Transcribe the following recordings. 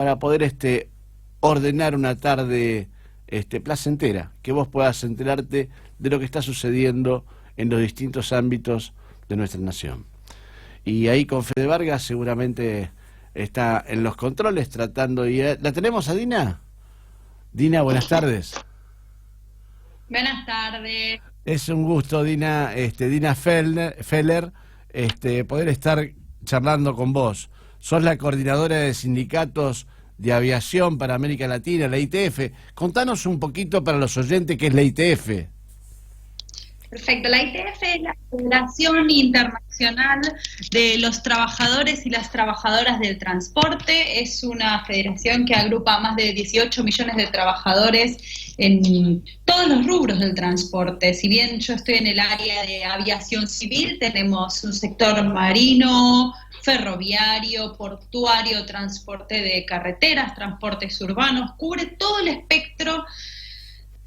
para poder ordenar una tarde placentera, que vos puedas enterarte de lo que está sucediendo en los distintos ámbitos de nuestra nación. Y ahí con Fede Vargas seguramente está en los controles tratando y ¿la tenemos a Dina? Dina, buenas tardes. Buenas tardes. Es un gusto, Dina, Dina Feller, poder estar charlando con vos. Sos la coordinadora de sindicatos de aviación para América Latina, la ITF. Contanos un poquito para los oyentes qué es la ITF. Perfecto. La ITF es la Federación Internacional de los Trabajadores y las Trabajadoras del Transporte. Es una federación que agrupa a más de 18 millones de trabajadores en todos los rubros del transporte. Si bien yo estoy en el área de aviación civil, tenemos un sector marino, ferroviario, portuario, transporte de carreteras, transportes urbanos, cubre todo el espectro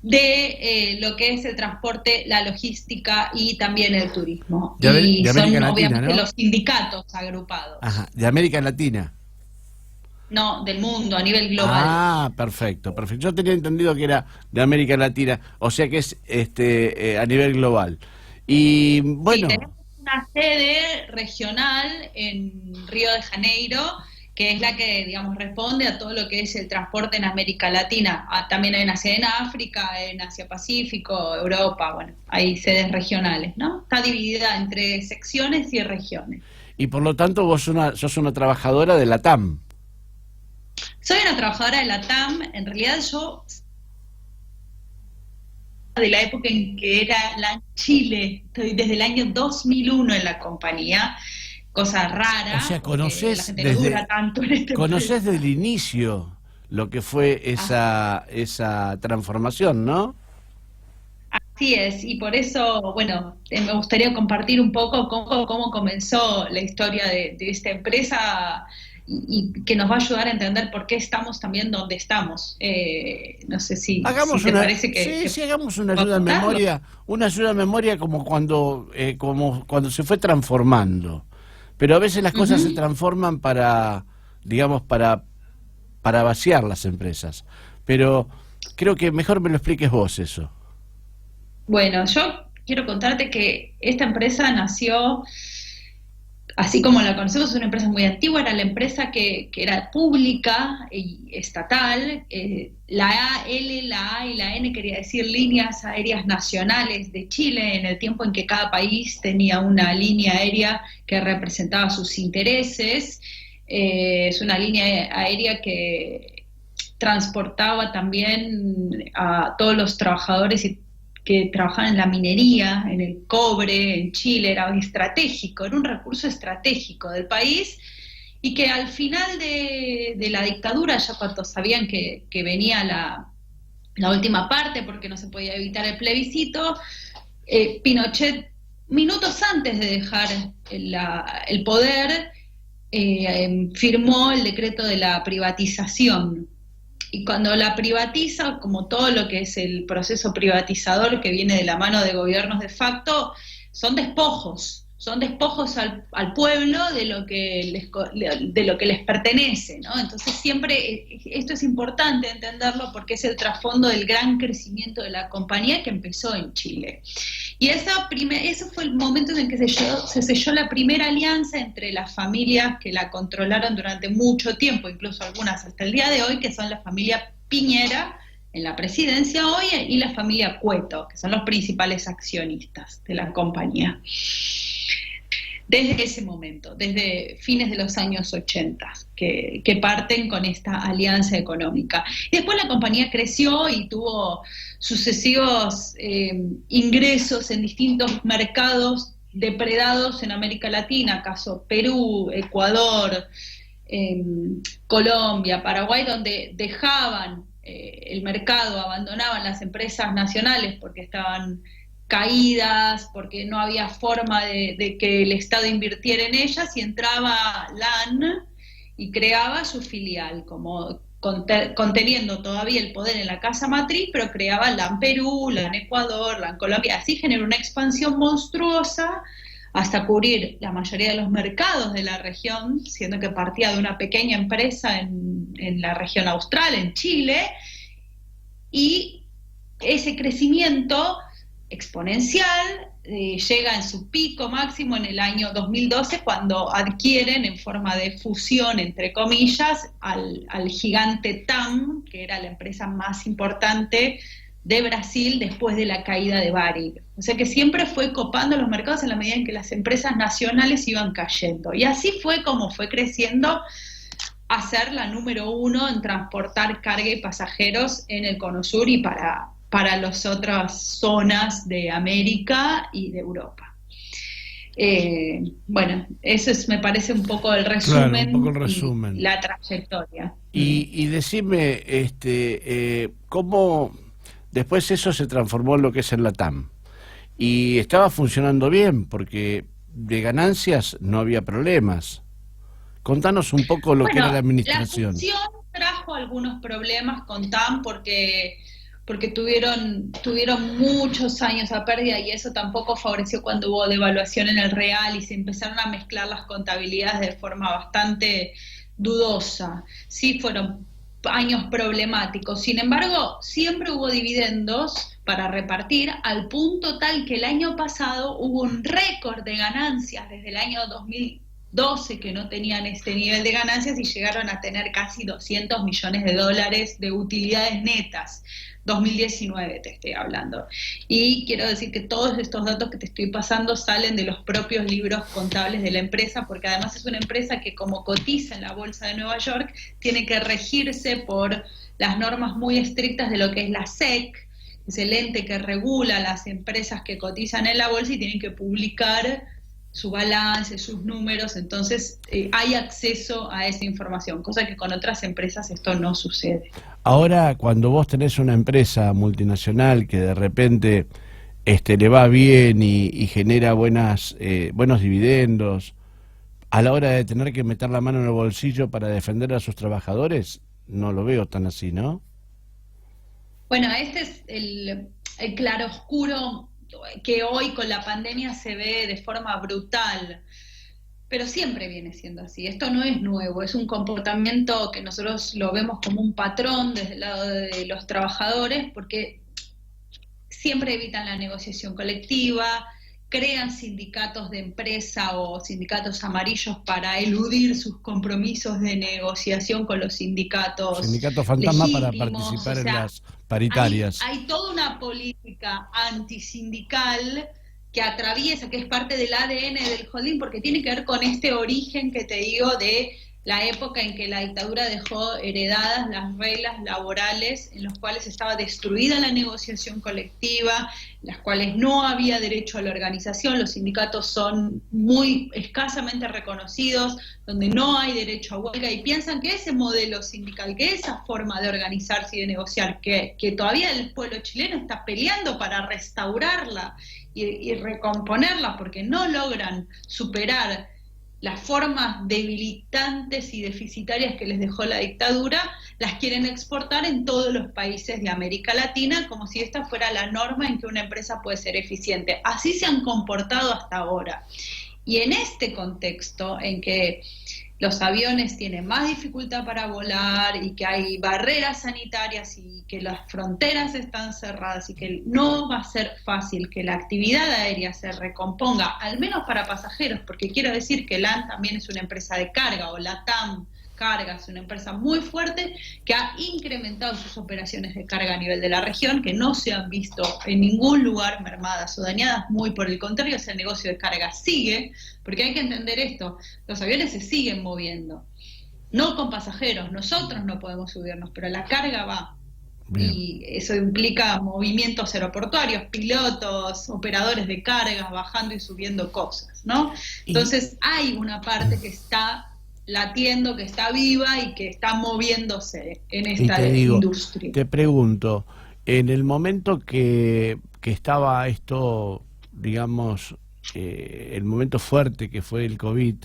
de lo que es el transporte, la logística y también el turismo. Y son Latina, obviamente, ¿no? Los sindicatos agrupados. Ajá, de América Latina. No, del mundo, a nivel global. Ah, perfecto, perfecto. Yo tenía entendido que era de América Latina, o sea que es a nivel global. Y bueno... Sí, tenemos una sede regional en Río de Janeiro, que es la que, digamos, responde a todo lo que es el transporte en América Latina. También hay una sede en África, en Asia Pacífico, Europa, bueno, hay sedes regionales, ¿no? Está dividida entre secciones y regiones. Y por lo tanto vos sos una trabajadora de la TAM. Soy una trabajadora de la TAM, en realidad yo de la época en que era la Chile, estoy desde el año 2001 en la compañía, cosa rara. O sea, conocés desde el inicio lo que fue esa transformación, ¿no? Así es, y por eso, bueno, me gustaría compartir un poco cómo comenzó la historia de esta empresa y que nos va a ayudar a entender por qué estamos también donde estamos. No sé si te parece que... Sí, hagamos una ayuda en memoria como cuando se fue transformando. Pero a veces las cosas se transforman para vaciar las empresas. Pero creo que mejor me lo expliques vos eso. Bueno, yo quiero contarte que esta empresa nació, así como la conocemos, es una empresa muy antigua, era la empresa que era pública y estatal. La A, la A y la N quería decir Líneas Aéreas Nacionales de Chile, en el tiempo en que cada país tenía una línea aérea que representaba sus intereses. Es una línea aérea que transportaba también a todos los trabajadores que trabajaban en la minería, en el cobre, en Chile. Era estratégico, era un recurso estratégico del país, y que al final de la dictadura, ya cuando sabían que venía la última parte, porque no se podía evitar el plebiscito, Pinochet, minutos antes de dejar el poder, firmó el decreto de la privatización. Y cuando la privatiza, como todo lo que es el proceso privatizador que viene de la mano de gobiernos de facto, son despojos al pueblo de lo que les pertenece, ¿no? Entonces siempre esto es importante entenderlo, porque es el trasfondo del gran crecimiento de la compañía que empezó en Chile. Y ese fue el momento en el que se selló la primera alianza entre las familias que la controlaron durante mucho tiempo, incluso algunas hasta el día de hoy, que son la familia Piñera en la presidencia hoy y la familia Cueto, que son los principales accionistas de la compañía. Desde ese momento, desde fines de los años 80, que parten con esta alianza económica. Y después la compañía creció y tuvo sucesivos ingresos en distintos mercados depredados en América Latina, caso Perú, Ecuador, Colombia, Paraguay, donde dejaban el mercado, abandonaban las empresas nacionales porque estaban caídas, porque no había forma de que el Estado invirtiera en ellas, y entraba LAN y creaba su filial, como conteniendo todavía el poder en la casa matriz, pero creaba LAN Perú, LAN Ecuador, LAN Colombia. Así generó una expansión monstruosa hasta cubrir la mayoría de los mercados de la región, siendo que partía de una pequeña empresa en la región austral, en Chile, y ese crecimiento exponencial llega en su pico máximo en el año 2012, cuando adquieren en forma de fusión, entre comillas, al gigante TAM, que era la empresa más importante de Brasil después de la caída de Varig. O sea que siempre fue copando los mercados en la medida en que las empresas nacionales iban cayendo. Y así fue como fue creciendo a ser la número 1 en transportar carga y pasajeros en el Cono Sur y para las otras zonas de América y de Europa. Bueno, eso me parece un poco el resumen, claro, un poco el resumen. Y la trayectoria. Y decime, ¿cómo después eso se transformó en lo que es el LATAM? Y estaba funcionando bien, porque de ganancias no había problemas. Contanos un poco lo que era la administración. La fusión trajo algunos problemas con TAM porque tuvieron muchos años a pérdida, y eso tampoco favoreció cuando hubo devaluación en el real y se empezaron a mezclar las contabilidades de forma bastante dudosa. Sí, fueron años problemáticos. Sin embargo, siempre hubo dividendos para repartir, al punto tal que el año pasado hubo un récord de ganancias desde el año 2012 que no tenían este nivel de ganancias, y llegaron a tener casi $200 millones de utilidades netas. 2019 te estoy hablando. Y quiero decir que todos estos datos que te estoy pasando salen de los propios libros contables de la empresa, porque además es una empresa que, como cotiza en la bolsa de Nueva York, tiene que regirse por las normas muy estrictas de lo que es la SEC, es el ente que regula las empresas que cotizan en la bolsa, y tienen que publicar su balance, sus números. Entonces hay acceso a esa información, cosa que con otras empresas esto no sucede. Ahora, cuando vos tenés una empresa multinacional que de repente le va bien y genera buenos dividendos, a la hora de tener que meter la mano en el bolsillo para defender a sus trabajadores, no lo veo tan así, ¿no? Bueno, este es el claroscuro que hoy con la pandemia se ve de forma brutal, pero siempre viene siendo así. Esto no es nuevo, es un comportamiento que nosotros lo vemos como un patrón desde el lado de los trabajadores, porque siempre evitan la negociación colectiva, crean sindicatos de empresa o sindicatos amarillos para eludir sus compromisos de negociación con los sindicatos fantasma legítimos, para participar en las paritarias. Hay toda una política antisindical que atraviesa, que es parte del ADN del holding, porque tiene que ver con este origen que te digo de la época en que la dictadura dejó heredadas las reglas laborales, en las cuales estaba destruida la negociación colectiva, en las cuales no había derecho a la organización, los sindicatos son muy escasamente reconocidos, donde no hay derecho a huelga, y piensan que ese modelo sindical, que esa forma de organizarse y de negociar, que todavía el pueblo chileno está peleando para restaurarla y recomponerla, porque no logran superar las formas debilitantes y deficitarias que les dejó la dictadura, las quieren exportar en todos los países de América Latina, como si esta fuera la norma en que una empresa puede ser eficiente. Así se han comportado hasta ahora. Y en este contexto, en que los aviones tienen más dificultad para volar y que hay barreras sanitarias y que las fronteras están cerradas y que no va a ser fácil que la actividad aérea se recomponga, al menos para pasajeros, porque quiero decir que LAN también es una empresa de carga, o LATAM Carga es una empresa muy fuerte que ha incrementado sus operaciones de carga a nivel de la región, que no se han visto en ningún lugar mermadas o dañadas, muy por el contrario, ese negocio de carga sigue, porque hay que entender esto, los aviones se siguen moviendo, no con pasajeros, nosotros no podemos subirnos, pero la carga va. Bien. Y eso implica movimientos aeroportuarios, pilotos, operadores de cargas bajando y subiendo cosas, ¿no? Entonces hay una parte que está latiendo, que está viva y que está moviéndose en esta industria. Te pregunto, en el momento que estaba esto, digamos, el momento fuerte que fue el COVID,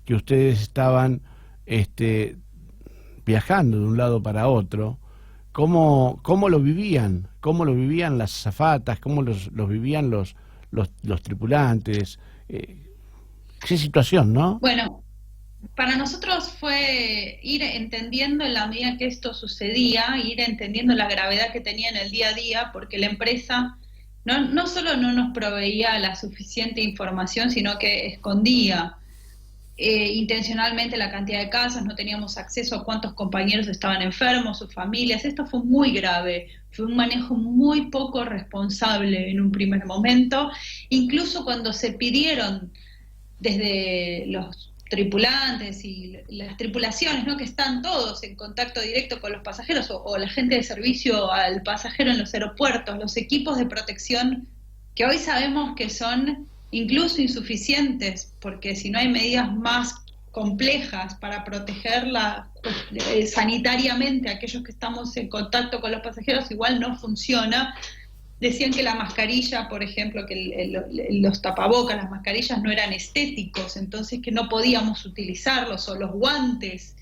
que ustedes estaban viajando de un lado para otro, ¿cómo lo vivían? ¿Cómo lo vivían las azafatas? ¿Cómo los vivían los tripulantes? Qué situación, ¿no? Bueno, para nosotros fue ir entendiendo en la medida que esto sucedía, ir entendiendo la gravedad que tenía en el día a día, porque la empresa no solo no nos proveía la suficiente información, sino que escondía intencionalmente la cantidad de casos, no teníamos acceso a cuántos compañeros estaban enfermos, sus familias. Esto fue muy grave, fue un manejo muy poco responsable en un primer momento, incluso cuando se pidieron desde los tripulantes y las tripulaciones, ¿no?, que están todos en contacto directo con los pasajeros, o la gente de servicio al pasajero en los aeropuertos, los equipos de protección que hoy sabemos que son incluso insuficientes, porque si no hay medidas más complejas para protegerla sanitariamente a aquellos que estamos en contacto con los pasajeros, igual no funciona. Decían que la mascarilla, por ejemplo, que los tapabocas, las mascarillas no eran estéticos, entonces que no podíamos utilizarlos, o los guantes.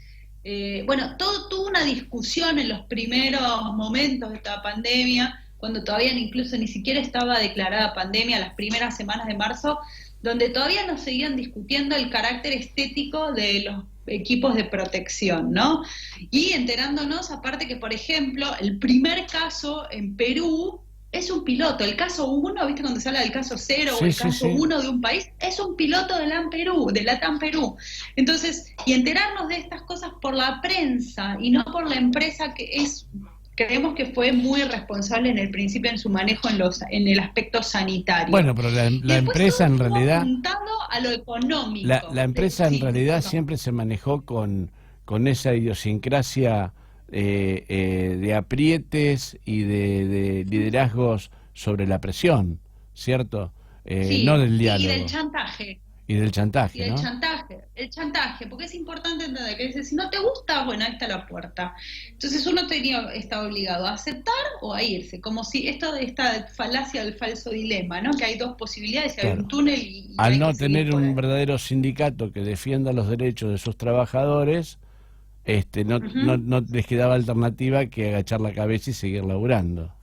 Bueno, tuvo una discusión en los primeros momentos de esta pandemia, cuando todavía incluso ni siquiera estaba declarada pandemia, las primeras semanas de marzo, donde todavía nos seguían discutiendo el carácter estético de los equipos de protección, ¿no? Y enterándonos, aparte, que, por ejemplo, el primer caso en Perú es un piloto. El caso 1, ¿viste? Cuando se habla del caso 0 o el caso 1 de un país, es un piloto de LATAM Perú. Entonces, y enterarnos de estas cosas por la prensa y no por la empresa, que creemos que fue muy responsable en el principio en su manejo en el aspecto sanitario. Bueno, pero la empresa en realidad, apuntando a lo económico. La empresa en realidad siempre se manejó con esa idiosincrasia de aprietes y de liderazgos sobre la presión, ¿cierto? Sí, no del diálogo. Y del chantaje. Y del chantaje, Y el ¿no? chantaje, porque es importante entender que dice, si no te gusta, bueno, ahí está la puerta. Entonces uno está obligado a aceptar o a irse, como si esta falacia del falso dilema, ¿no? Que hay dos posibilidades, hay un túnel y al hay no que seguir tener por un ahí. verdadero sindicato que defienda los derechos de sus trabajadores, no les quedaba alternativa que agachar la cabeza y seguir laburando.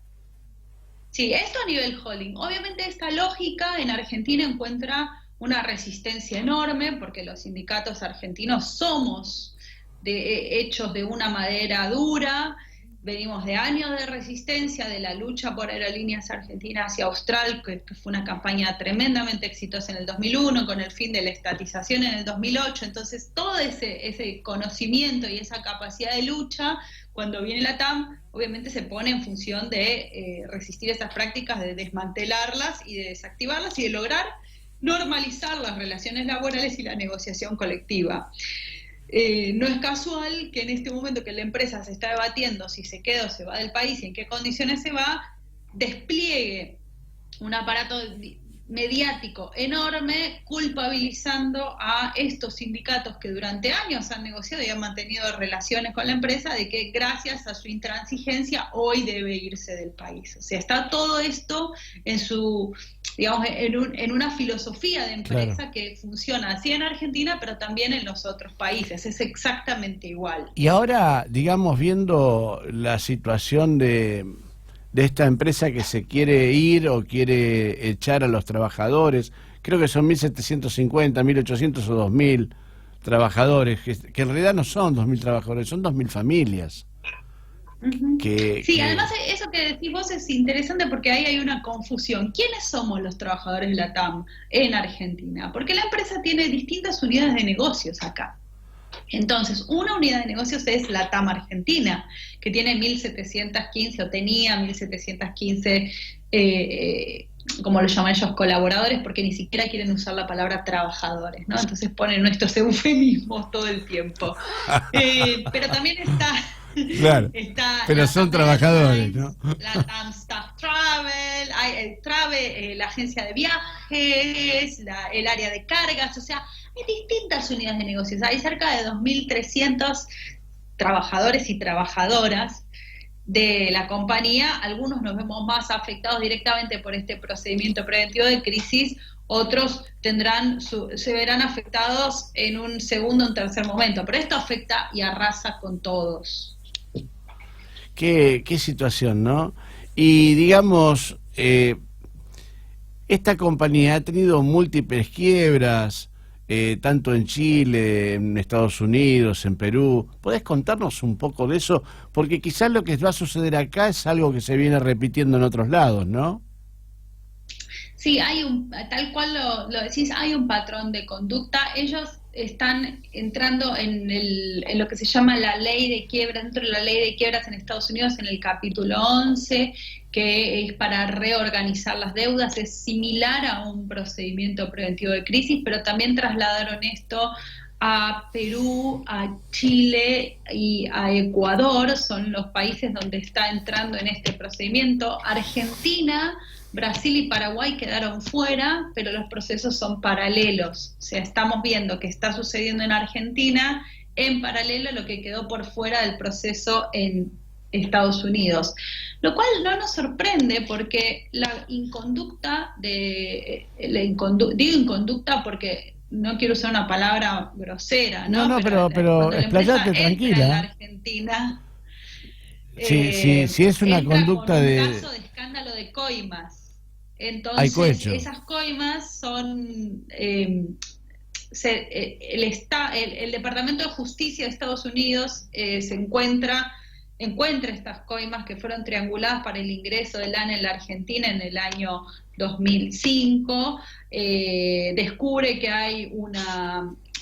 Sí, esto a nivel holding. Obviamente esta lógica en Argentina encuentra una resistencia enorme, porque los sindicatos argentinos somos hechos de una madera dura, venimos de años de resistencia, de la lucha por Aerolíneas Argentinas y Austral, que fue una campaña tremendamente exitosa en el 2001, con el fin de la estatización en el 2008, entonces todo ese conocimiento y esa capacidad de lucha, cuando viene la TAM, obviamente se pone en función de resistir esas prácticas, de desmantelarlas y de desactivarlas y de lograr normalizar las relaciones laborales y la negociación colectiva. No es casual que en este momento que la empresa se está debatiendo si se queda o se va del país y en qué condiciones se va, despliegue un aparato mediático enorme culpabilizando a estos sindicatos que durante años han negociado y han mantenido relaciones con la empresa, de que gracias a su intransigencia hoy debe irse del país. O sea, está todo esto en su, digamos, en una filosofía de empresa, claro, que funciona así en Argentina, pero también en los otros países. Es exactamente igual. Y ahora, digamos, viendo la situación de esta empresa que se quiere ir o quiere echar a los trabajadores, creo que son 1.750, 1.800 o 2.000 trabajadores, que en realidad no son 2.000 trabajadores, son 2.000 familias. Sí, además eso que decís vos es interesante, porque ahí hay una confusión. ¿Quiénes somos los trabajadores de la TAM en Argentina? Porque la empresa tiene distintas unidades de negocios acá. Entonces, una unidad de negocios es la TAM Argentina, que tiene 1.715, o tenía 1.715, como lo llaman ellos, colaboradores, porque ni siquiera quieren usar la palabra trabajadores, ¿no? Entonces ponen estos eufemismos todo el tiempo. Pero también está... Claro, pero son trabajadores, ¿no? La TAM Staff Travel, la agencia de viajes, el área de cargas, o sea, hay distintas unidades de negocios. Hay cerca de 2.300 trabajadores y trabajadoras de la compañía. Algunos nos vemos más afectados directamente por este procedimiento preventivo de crisis, otros se verán afectados en un segundo o un tercer momento, pero esto afecta y arrasa con todos. Qué situación, ¿no? Y digamos, esta compañía ha tenido múltiples quiebras, tanto en Chile, en Estados Unidos, en Perú. ¿Podés contarnos un poco de eso? Porque quizás lo que va a suceder acá es algo que se viene repitiendo en otros lados, ¿no? Sí, tal cual lo decís, hay un patrón de conducta. Ellos están entrando en lo que se llama la ley de quiebras, dentro de la ley de quiebras en Estados Unidos, en el capítulo 11, que es para reorganizar las deudas. Es similar a un procedimiento preventivo de crisis, pero también trasladaron esto a Perú, a Chile y a Ecuador. Son los países donde está entrando en este procedimiento. Argentina, Brasil y Paraguay quedaron fuera, pero los procesos son paralelos. O sea, estamos viendo que está sucediendo en Argentina en paralelo a lo que quedó por fuera del proceso en Estados Unidos. Lo cual no nos sorprende, porque la inconducta digo inconducta porque no quiero usar una palabra grosera, ¿no? Pero explayate tranquila. En la Argentina, si es una conducta con un de... caso de escándalo de coimas. Entonces, esas coimas son... el Departamento de Justicia de Estados Unidos encuentra estas coimas que fueron trianguladas para el ingreso de lana en la Argentina en el año 2005, descubre que hay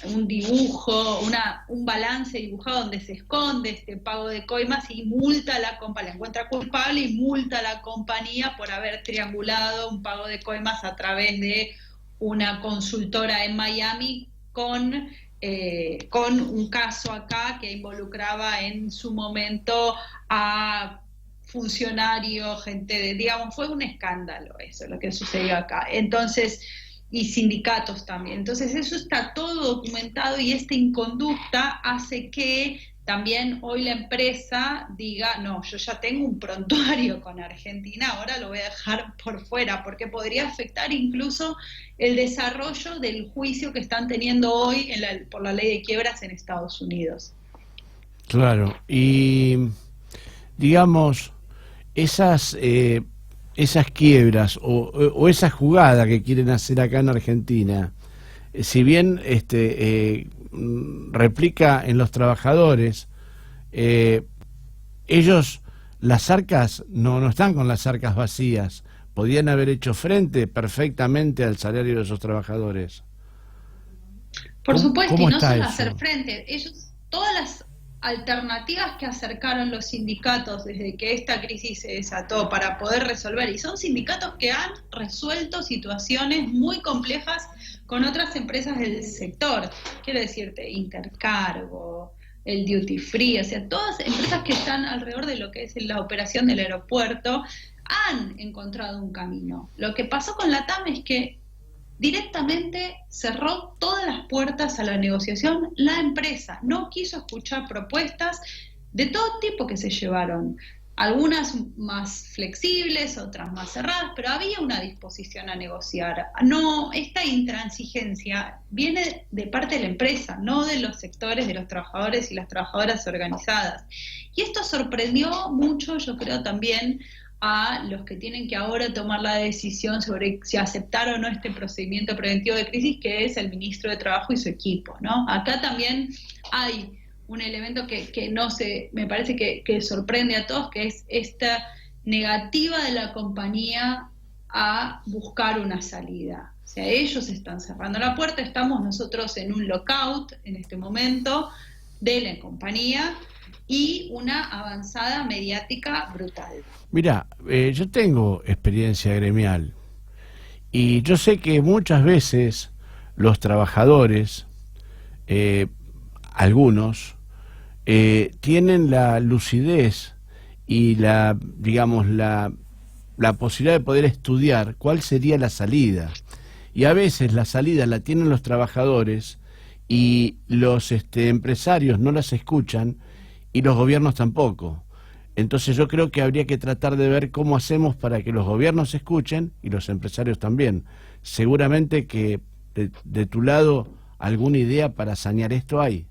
un dibujo, un balance dibujado donde se esconde este pago de coimas y multa a la compañía, la encuentra culpable y multa a la compañía por haber triangulado un pago de coimas a través de una consultora en Miami con un caso acá que involucraba en su momento a funcionarios, digamos, fue un escándalo eso, lo que sucedió acá. Entonces, y sindicatos también. Entonces, eso está todo documentado, y esta inconducta hace que también hoy la empresa diga, no, yo ya tengo un prontuario con Argentina, ahora lo voy a dejar por fuera, porque podría afectar incluso el desarrollo del juicio que están teniendo hoy por la ley de quiebras en Estados Unidos. Claro, y digamos, esas quiebras o esa jugada que quieren hacer acá en Argentina, si bien replica en los trabajadores, ellos, las arcas, no están con las arcas vacías, podían haber hecho frente perfectamente al salario de esos trabajadores. Por supuesto, y no solo eso? hacer frente, ellos, todas las alternativas que acercaron los sindicatos desde que esta crisis se desató para poder resolver, y son sindicatos que han resuelto situaciones muy complejas con otras empresas del sector, quiero decirte, Intercargo, el Duty Free, o sea, todas empresas que están alrededor de lo que es la operación del aeropuerto, han encontrado un camino. Lo que pasó con la TAM es que directamente cerró todas las puertas a la negociación. La empresa no quiso escuchar propuestas de todo tipo que se llevaron, algunas más flexibles, otras más cerradas, pero había una disposición a negociar. No, esta intransigencia viene de parte de la empresa, no de los sectores de los trabajadores y las trabajadoras organizadas. Y esto sorprendió mucho, yo creo, también a los que tienen que ahora tomar la decisión sobre si aceptar o no este procedimiento preventivo de crisis, que es el ministro de Trabajo y su equipo, ¿no? Acá también hay un elemento que no sé, me parece que sorprende a todos, que es esta negativa de la compañía a buscar una salida. O sea, ellos están cerrando la puerta, estamos nosotros en un lockout en este momento de la compañía, y una avanzada mediática brutal. Mira, yo tengo experiencia gremial y yo sé que muchas veces los trabajadores, algunos, tienen la lucidez y la posibilidad de poder estudiar cuál sería la salida. Y a veces la salida la tienen los trabajadores y los empresarios no las escuchan, y los gobiernos tampoco. Entonces yo creo que habría que tratar de ver cómo hacemos para que los gobiernos escuchen y los empresarios también. Seguramente que de tu lado alguna idea para sanear esto hay.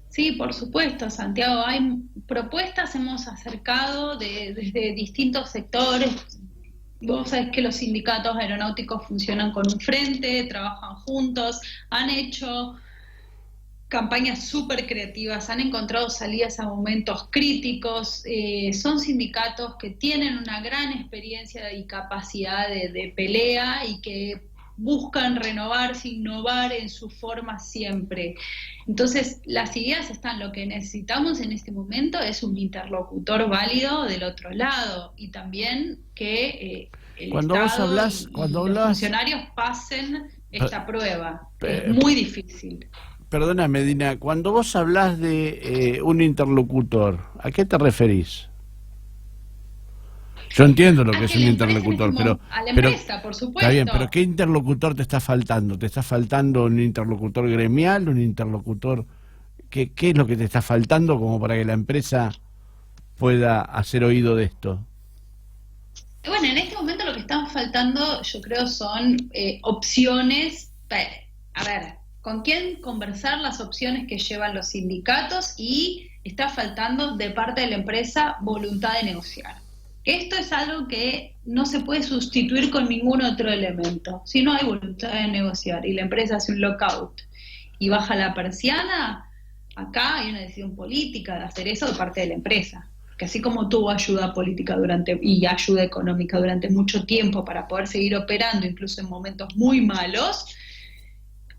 Sí, por supuesto, Santiago. Hay propuestas, hemos acercado desde distintos sectores, Vos sabés que los sindicatos aeronáuticos funcionan con un frente, trabajan juntos, han hecho campañas súper creativas, han encontrado salidas a momentos críticos, son sindicatos que tienen una gran experiencia y capacidad de pelea y que buscan renovarse, innovar en su forma siempre. Entonces, las ideas están, lo que necesitamos en este momento es un interlocutor válido del otro lado y también que el Cuando vos Estado hablás, y cuando los hablas, funcionarios pasen esta prueba. Es eh, muy difícil. perdona Medina, cuando vos hablás de un interlocutor, ¿a qué te referís? Yo entiendo lo A que es que un la empresa interlocutor, a la pero empresa, por está bien, pero supuesto. ¿qué interlocutor te está faltando? ¿Te está faltando un interlocutor gremial, un interlocutor? ¿Qué es lo que te está faltando como para que la empresa pueda hacer oído de esto? Bueno, en este momento lo que están faltando, yo creo, son opciones. A ver, ¿con quién conversar las opciones que llevan los sindicatos? Y está faltando de parte de la empresa voluntad de negociar. Esto es algo que no se puede sustituir con ningún otro elemento. Si no hay voluntad de negociar y la empresa hace un lockout y baja la persiana, acá hay una decisión política de hacer eso de parte de la empresa. Que así como tuvo ayuda política y ayuda económica durante mucho tiempo para poder seguir operando, incluso en momentos muy malos,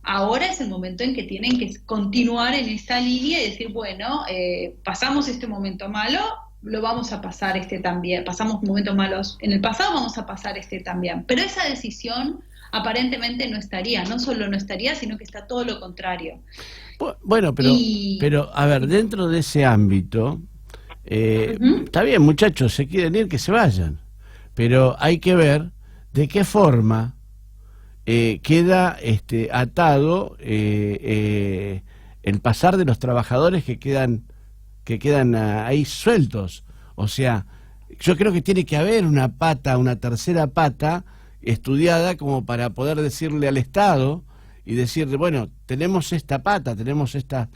ahora es el momento en que tienen que continuar en esta línea y decir, bueno, pasamos este momento malo, lo vamos a pasar este también. Pasamos momentos malos en el pasado, vamos a pasar este también. Pero esa decisión aparentemente no estaría, no solo no estaría, sino que está todo lo contrario. Bueno, Y a ver, dentro de ese ámbito, está bien, muchachos, se quieren ir, que se vayan, pero hay que ver de qué forma queda atado el pasar de los trabajadores que quedan ahí sueltos. O sea, yo creo que tiene que haber una pata, una tercera pata estudiada como para poder decirle al Estado y decirle, bueno, tenemos esta pata, tenemos estas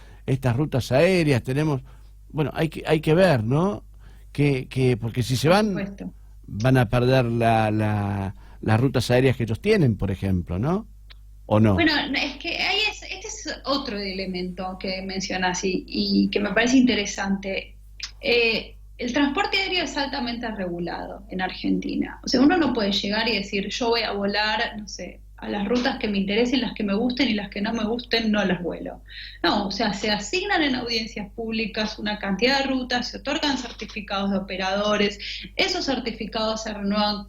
rutas aéreas, tenemos... Bueno, hay que ver, ¿no? Porque si se por van, supuesto. van a perder las rutas aéreas que ellos tienen, por ejemplo, ¿no? ¿O no? Bueno, es que este es otro elemento que mencionas y que me parece interesante. El transporte aéreo es altamente regulado en Argentina. O sea, uno no puede llegar y decir, yo voy a volar, no sé, a las rutas que me interesen, las que me gusten y las que no me gusten, no las vuelo. No, o sea, se asignan en audiencias públicas una cantidad de rutas, se otorgan certificados de operadores, esos certificados se renuevan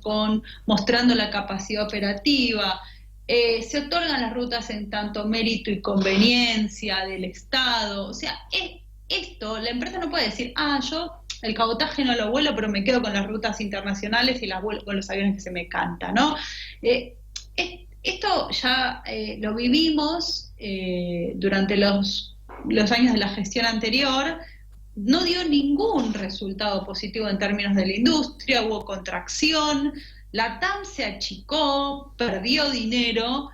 mostrando la capacidad operativa. Se otorgan las rutas en tanto mérito y conveniencia del Estado. O sea, esto, la empresa no puede decir, yo el cabotaje no lo vuelo, pero me quedo con las rutas internacionales y las vuelo con los aviones que se me canta, ¿no? Esto ya lo vivimos durante los años de la gestión anterior. No dio ningún resultado positivo en términos de la industria, hubo contracción, la TAM se achicó, perdió dinero,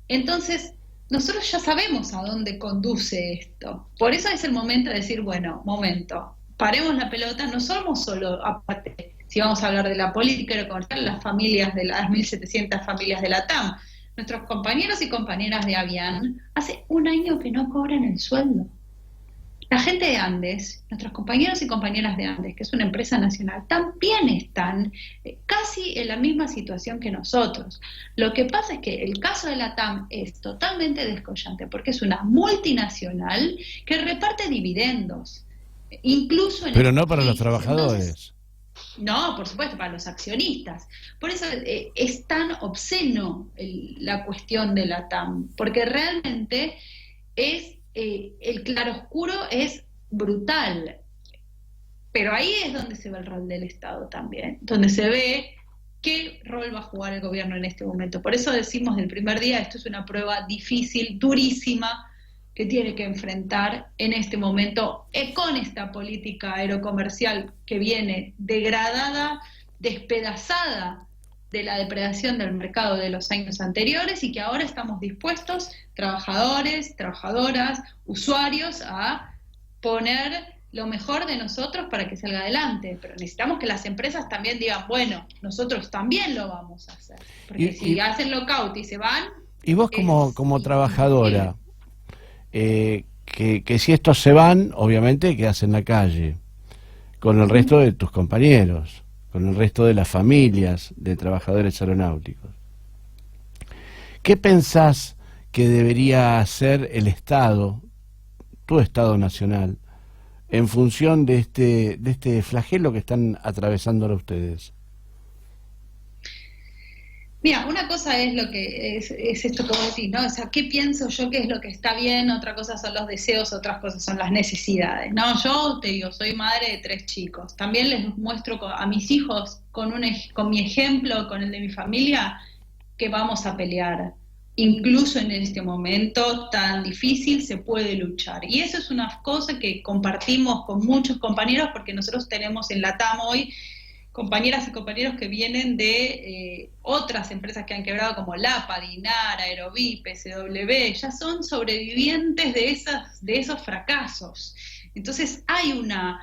entonces nosotros ya sabemos a dónde conduce esto. Por eso es el momento de decir, bueno, momento, paremos la pelota, no somos solo, aparte, si vamos a hablar de la política aerocomercial, las familias de las 1.700 familias de la TAM, nuestros compañeros y compañeras de Avian, hace un año que no cobran el sueldo. La gente de Andes, nuestros compañeros y compañeras de Andes, que es una empresa nacional, también están casi en la misma situación que nosotros. Lo que pasa es que el caso de la TAM es totalmente descollante porque es una multinacional que reparte dividendos, incluso en Pero el no para los país. trabajadores. Entonces, no, por supuesto, para los accionistas. Por eso es tan obsceno la cuestión de la TAM, porque realmente es el claroscuro es brutal. Pero ahí es donde se ve el rol del Estado también, donde se ve qué rol va a jugar el gobierno en este momento. Por eso decimos del primer día, esto es una prueba difícil, durísima, que tiene que enfrentar en este momento con esta política aerocomercial que viene degradada, despedazada de la depredación del mercado de los años anteriores y que ahora estamos dispuestos, trabajadores, trabajadoras, usuarios, a poner lo mejor de nosotros para que salga adelante, pero necesitamos que las empresas también digan, bueno, nosotros también lo vamos a hacer, porque si hacen lockout y se van, y vos como, es como imposible. trabajadora, que si estos se van, obviamente quedas en la calle, con el resto de tus compañeros, con el resto de las familias de trabajadores aeronáuticos. ¿Qué pensás que debería hacer el Estado, tu Estado nacional, en función de este flagelo que están atravesando ahora ustedes? Mira, una cosa es lo que es esto que vos decís, ¿no? O sea, ¿qué pienso yo que es lo que está bien? Otra cosa son los deseos, otras cosas son las necesidades, ¿no? Yo te digo, soy madre de 3 chicos. También les muestro a mis hijos con mi ejemplo, con el de mi familia, que vamos a pelear. Incluso en este momento tan difícil se puede luchar. Y eso es una cosa que compartimos con muchos compañeros porque nosotros tenemos en la TAM hoy compañeras y compañeros que vienen de otras empresas que han quebrado como LAPA, Dinar, Aerovip, PSW, ya son sobrevivientes de esos fracasos. Entonces hay una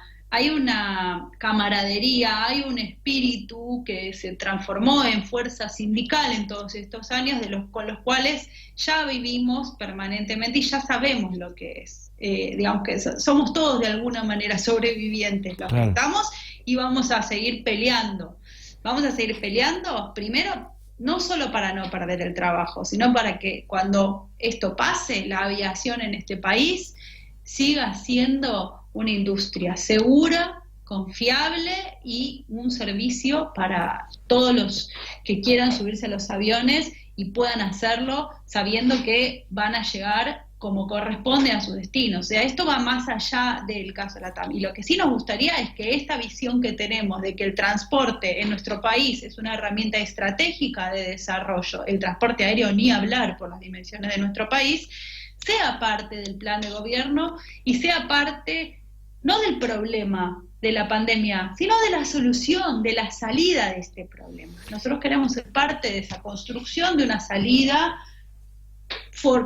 camaradería, hay un espíritu que se transformó en fuerza sindical en todos estos años, con los cuales ya vivimos permanentemente y ya sabemos lo que es. Digamos que somos todos de alguna manera sobrevivientes los que Claro. estamos y vamos a seguir peleando. Vamos a seguir peleando, primero, no solo para no perder el trabajo, sino para que cuando esto pase, la aviación en este país siga siendo una industria segura, confiable y un servicio para todos los que quieran subirse a los aviones y puedan hacerlo sabiendo que van a llegar como corresponde a su destino. O sea, esto va más allá del caso de la TAM. Y lo que sí nos gustaría es que esta visión que tenemos de que el transporte en nuestro país es una herramienta estratégica de desarrollo, el transporte aéreo ni hablar por las dimensiones de nuestro país, sea parte del plan de gobierno y sea parte no del problema de la pandemia, sino de la solución, de la salida de este problema. Nosotros queremos ser parte de esa construcción de una salida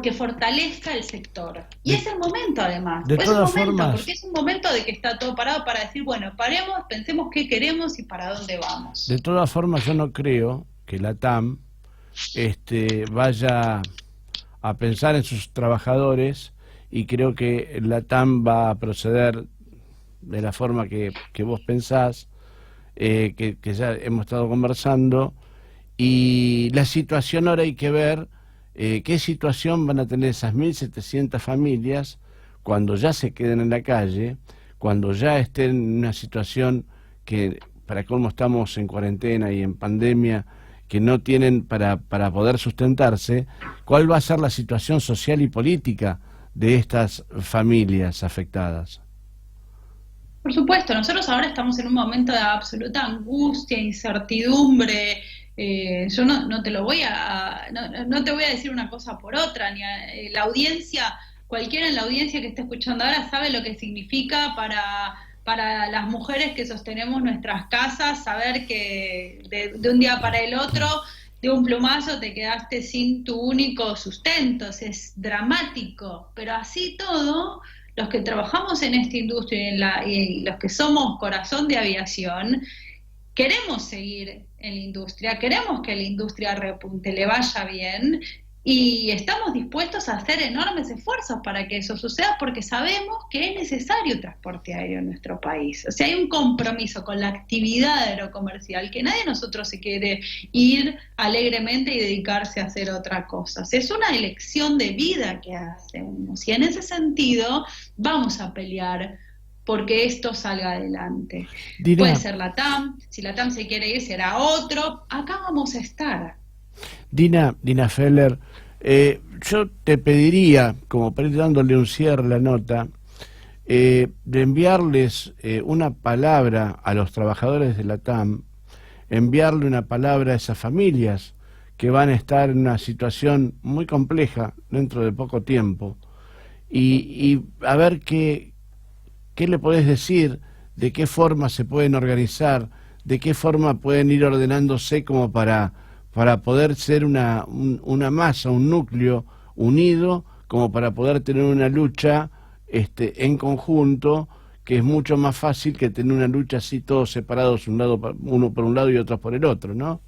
que fortalezca el sector. Y es el momento, además. De Es el todas momento, porque formas, es un momento de que está todo parado para decir, bueno, paremos, pensemos qué queremos y para dónde de vamos. todas formas yo no creo que la TAM vaya a pensar en sus trabajadores, y creo que la TAM va a proceder de la forma que vos pensás, que ya hemos estado conversando, y la situación ahora hay que ver qué situación van a tener esas 1.700 familias cuando ya se queden en la calle, cuando ya estén en una situación que, para colmo, estamos en cuarentena y en pandemia, que no tienen para poder sustentarse. ¿Cuál va a ser la situación social y política de estas familias afectadas? Por supuesto, nosotros ahora estamos en un momento de absoluta angustia, incertidumbre. Yo no te lo voy no te voy a decir una cosa por otra, la audiencia, cualquiera en la audiencia que esté escuchando ahora sabe lo que significa para las mujeres que sostenemos nuestras casas, saber que de un día para el otro, de un plumazo te quedaste sin tu único sustento. Es dramático, pero así todo los que trabajamos en esta industria y los que somos corazón de aviación, queremos seguir en la industria, queremos que la industria repunte, le vaya bien y estamos dispuestos a hacer enormes esfuerzos para que eso suceda porque sabemos que es necesario transporte aéreo en nuestro país. O sea, hay un compromiso con la actividad aerocomercial que nadie de nosotros se quiere ir alegremente y dedicarse a hacer otra cosa. O sea, es una elección de vida que hacemos y en ese sentido vamos a pelear porque esto salga adelante. Puede Dina, ser la TAM, si la TAM se quiere ir será otro, acá vamos a estar. Dina Feller, yo te pediría, como para ir dándole un cierre a la nota, de enviarles una palabra a los trabajadores de la TAM, enviarle una palabra a esas familias que van a estar en una situación muy compleja dentro de poco tiempo, y a ver qué le podés decir, de qué forma se pueden organizar, de qué forma pueden ir ordenándose como para poder ser una masa, un núcleo unido, como para poder tener una lucha en conjunto que es mucho más fácil que tener una lucha así todos separados, uno por un lado y otros por el otro, ¿no?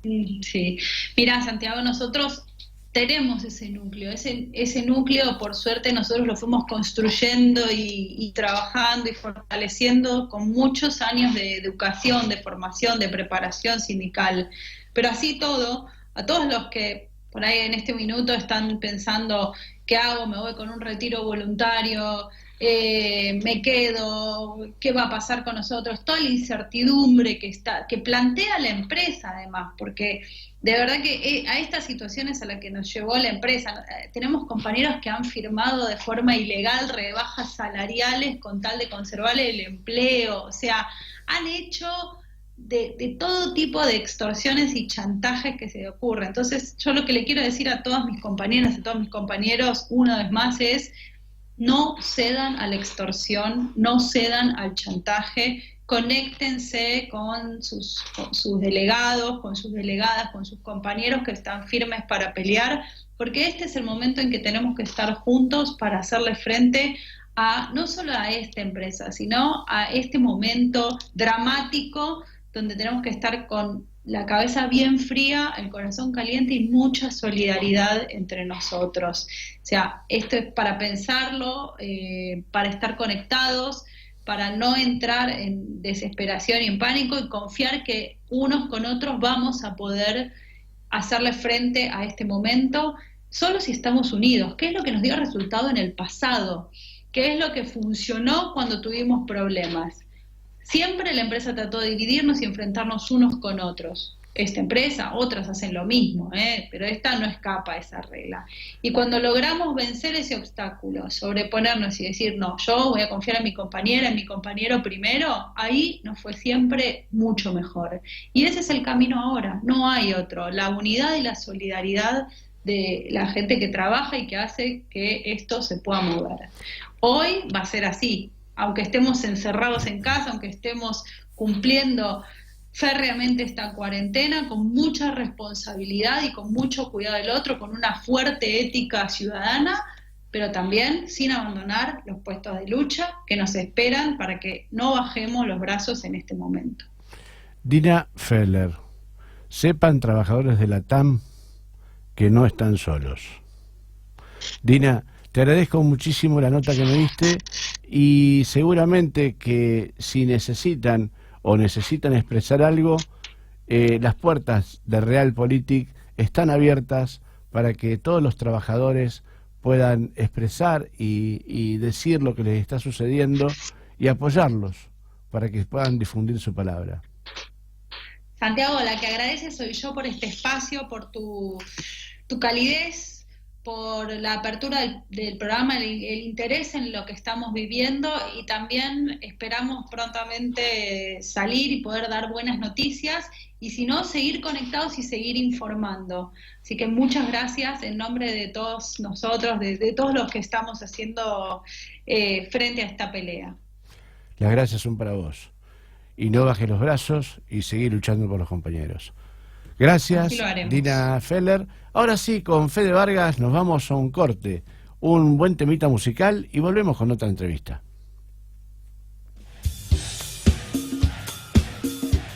Sí. Mira, Santiago, nosotros tenemos ese núcleo, por suerte nosotros lo fuimos construyendo y trabajando y fortaleciendo con muchos años de educación, de formación, de preparación sindical. Pero así todo, a todos los que por ahí en este minuto están pensando, ¿qué hago? ¿Me voy con un retiro voluntario? ¿Me quedo? ¿Qué va a pasar con nosotros? Toda la incertidumbre que plantea la empresa además, porque de verdad que a estas situaciones a las que nos llevó la empresa, tenemos compañeros que han firmado de forma ilegal rebajas salariales con tal de conservar el empleo, o sea, han hecho de todo tipo de extorsiones y chantajes que se le ocurren. Entonces, yo lo que le quiero decir a todas mis compañeras, a todos mis compañeros, una vez más, es: no cedan a la extorsión, no cedan al chantaje, conéctense con sus delegados, con sus delegadas, con sus compañeros que están firmes para pelear, porque este es el momento en que tenemos que estar juntos para hacerle frente no solo a esta empresa, sino a este momento dramático donde tenemos que estar con la cabeza bien fría, el corazón caliente y mucha solidaridad entre nosotros. O sea, esto es para pensarlo, para estar conectados, para no entrar en desesperación y en pánico y confiar que unos con otros vamos a poder hacerle frente a este momento solo si estamos unidos. ¿Qué es lo que nos dio resultado en el pasado? ¿Qué es lo que funcionó cuando tuvimos problemas? Siempre la empresa trató de dividirnos y enfrentarnos unos con otros. Esta empresa, otras hacen lo mismo, pero esta no escapa a esa regla. Y cuando logramos vencer ese obstáculo, sobreponernos y decir, no, yo voy a confiar en mi compañera, en mi compañero primero, ahí nos fue siempre mucho mejor. Y ese es el camino ahora, no hay otro. La unidad y la solidaridad de la gente que trabaja y que hace que esto se pueda mover. Hoy va a ser así. Aunque estemos encerrados en casa, aunque estemos cumpliendo férreamente esta cuarentena, con mucha responsabilidad y con mucho cuidado del otro, con una fuerte ética ciudadana, pero también sin abandonar los puestos de lucha que nos esperan para que no bajemos los brazos en este momento. Dina Feller, sepan trabajadores de la TAM que no están solos. Dina, te agradezco muchísimo la nota que me diste y seguramente que si necesitan expresar algo, las puertas de Realpolitik están abiertas para que todos los trabajadores puedan expresar y decir lo que les está sucediendo y apoyarlos para que puedan difundir su palabra. Santiago, la que agradece soy yo por este espacio, por tu calidez, por la apertura del programa, el interés en lo que estamos viviendo, y también esperamos prontamente salir y poder dar buenas noticias, y si no, seguir conectados y seguir informando. Así que muchas gracias en nombre de todos nosotros, de todos los que estamos haciendo frente a esta pelea. Las gracias son para vos. Y no bajes los brazos y seguir luchando por los compañeros. Gracias, Dina Feller. Ahora sí, con Fede Vargas nos vamos a un corte, un buen temita musical y volvemos con otra entrevista.